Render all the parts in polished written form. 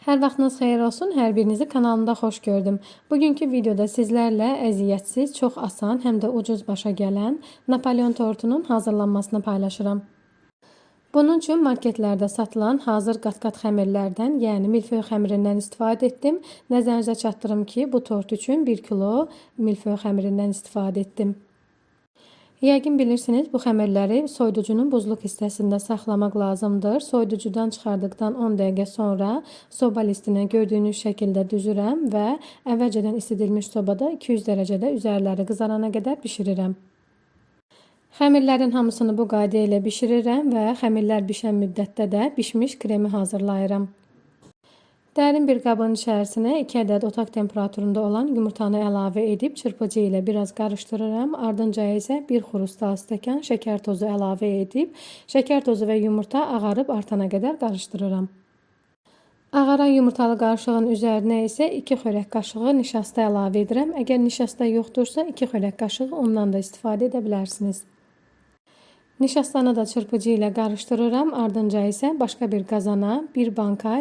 Hər vaxtınız xeyir olsun, hər birinizi kanalımda xoş gördüm. Bugünkü videoda sizlərlə əziyyətsiz, çox asan, həm də ucuz başa gələn Napoleon tortunun hazırlanmasını paylaşıram. Bunun üçün marketlərdə satılan hazır qat-qat xəmirlərdən, yəni milföy xəmirindən istifadə etdim. Nəzərinizə çatdırım ki, bu tort üçün 1 kilo milföy xəmirindən istifadə etdim. Yəqin bilirsiniz, bu xəmirləri soyuducunun buzluq hissəsində saxlamaq lazımdır. Soyuducudan çıxardıqdan 10 dəqiqə sonra soba listinə gördüyünüz şəkildə düzürəm və əvvəlcədən isidilmiş sobada 200 dərəcədə üzərləri qızarana qədər bişirirəm. Xəmirlərin hamısını bu qayda ilə bişirirəm və xəmirlər bişən müddətdə də bişmiş kremi hazırlayıram. Dərin bir qabın içərisinə 2 ədəd otaq temperaturunda olan yumurtanı əlavə edib çırpıcı ilə biraz qarışdırıram. Ardınca isə 1 xurustal stəkan şəkər tozu əlavə edib, şəkər tozu və yumurta ağarıb artana qədər qarışdırıram. Ağaran yumurtalı qarışığın üzərinə isə 2 xörək qaşığı nişasta əlavə edirəm. Əgər nişasta yoxdursa 2 xörək qaşığı ondan da istifadə edə bilərsiniz. Nişastanı da çırpıcı ilə qarışdırıram. Ardınca isə başqa bir qazana 1 banka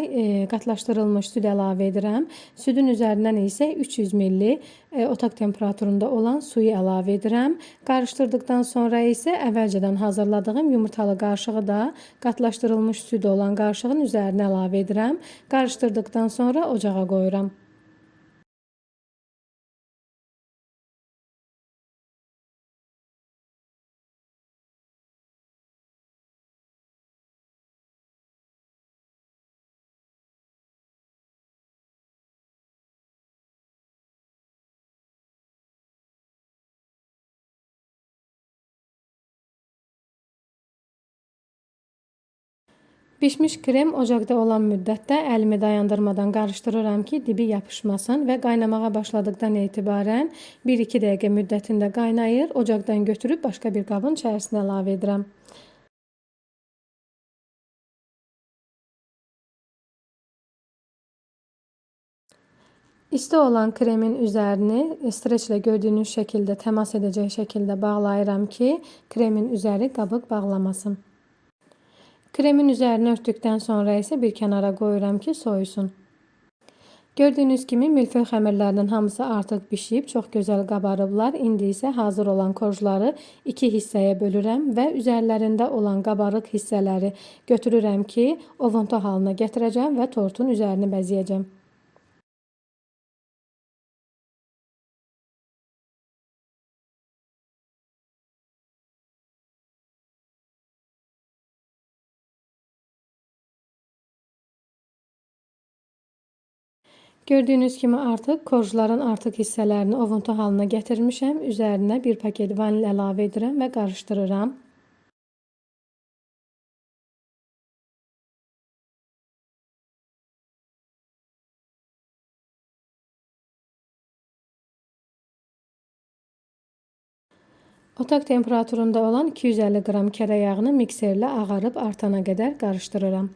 qatlaşdırılmış süd əlavə edirəm. Südün üzərindən isə 300 ml otaq temperaturunda olan suyu əlavə edirəm. Qarışdırdıqdan sonra isə əvvəlcədən hazırladığım yumurtalı qarışığı da qatlaşdırılmış süd olan qarışığın üzərinə əlavə edirəm. Qarışdırdıqdan sonra ocağa qoyuram. Bişmiş krem ocaqda olan müddətdə əlimi dayandırmadan qarışdırıram ki, dibi yapışmasın və qaynamağa başladıqdan etibarən 1-2 dəqiqə müddətində qaynayır. Ocaqdan götürüb başqa bir qabın içərisinə əlavə edirəm. İsti olan kremin üzərini streçlə gördüyünüz şəkildə təmas edəcək şəkildə bağlayıram ki, kremin üzəri qabıq bağlamasın. Kremin üzərini örtdükdən sonra isə bir kənara qoyuram ki, soyusun. Gördüyünüz kimi milföy xəmirlərinin hamısı artıq bişib, çox gözəl qabarıblar. İndi isə hazır olan korjları 2 hissəyə bölürəm və üzərlərində olan qabarıq hissələri götürürəm ki, ovuntu halına gətirəcəm və tortun üzərini bəzəyəcəm. Gördüyünüz kimi artıq korjların artıq hissələrini ovuntu halına gətirmişəm. Üzərinə bir paket vanil əlavə edirəm və qarışdırıram. Otaq temperaturunda olan 250 qram kərə yağını mikserlə ağarıb artana qədər qarışdırıram.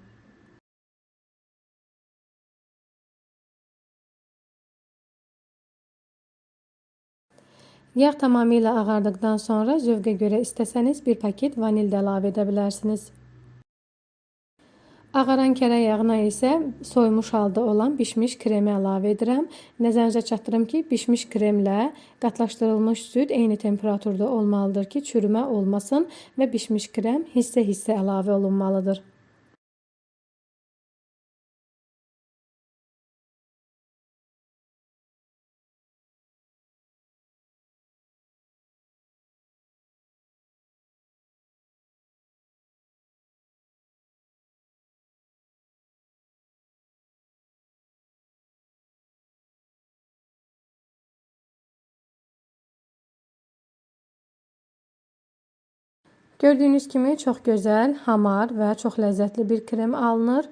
Yağ tamamilə ağardıqdan sonra zövqə görə istəsəniz bir paket vanil də əlavə edə bilərsiniz. Ağaran kərə yağına isə soymuş halda olan bişmiş kremi əlavə edirəm. Nəzərinizə çatdırım ki, bişmiş kremlə qatlaşdırılmış süd eyni temperaturda olmalıdır ki, çürümə olmasın və bişmiş krem hissə-hissə əlavə olunmalıdır. Gördüyünüz kimi çox gözəl, hamar və çox ləzzətli bir krem alınır.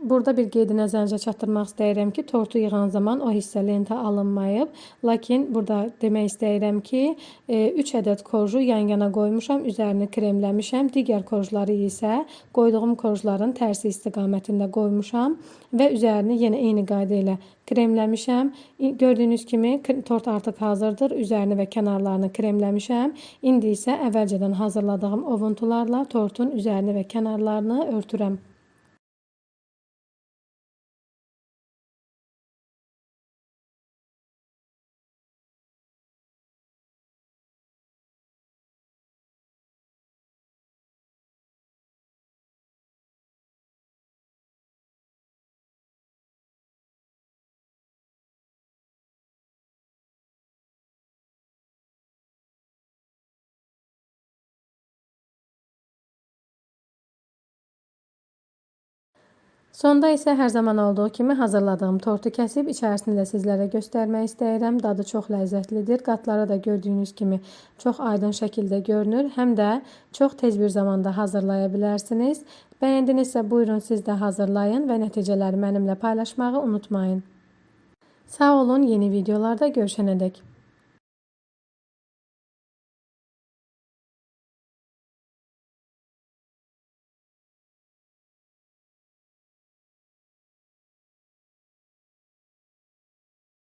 Burada bir qeydi nəzərinizə çatdırmaq istəyirəm ki, tortu yığan zaman o hissə lentə alınmayıb. Lakin burada demək istəyirəm ki, 3 ədəd korju yan-yana qoymuşam, üzərini kremləmişəm. Digər korjları isə qoyduğum korjların tərsi istiqamətində qoymuşam və üzərini yenə eyni qayda ilə kremləmişəm. Gördüyünüz kimi tort artıq hazırdır. Üzərini və kənarlarını kremləmişəm. İndi isə əvvəlcədən hazırladığım ovuntularla tortun üzərini və kənarlarını örtürəm. Sonda isə hər zaman olduğu kimi hazırladığım tortu kəsib içərisini də sizlərə göstərmək istəyirəm. Dadı çox ləzzətlidir. Qatları da gördüyünüz kimi çox aydın şəkildə görünür. Həm də çox tez bir zamanda hazırlaya bilərsiniz. Bəyəndinizsə buyurun siz də hazırlayın və nəticələri mənimlə paylaşmağı unutmayın. Sağ olun, yeni videolarda görüşənədək.